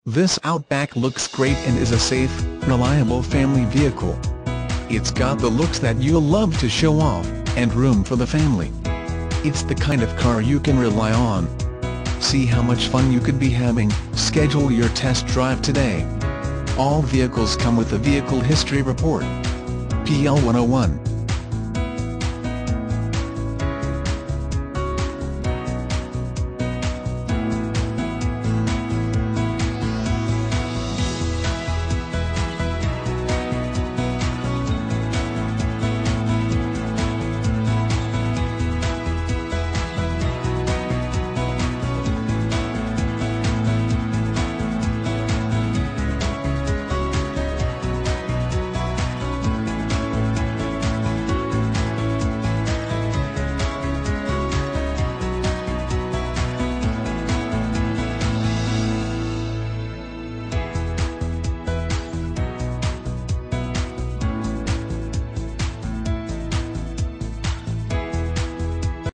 This Outback looks great and is a safe, reliable family vehicle. It's got the looks that you'll love to show off, and room for the family. It's the kind of car you can rely on. See how much fun you could be having. Schedule your test drive today. All vehicles come with a Vehicle History Report. PL 101.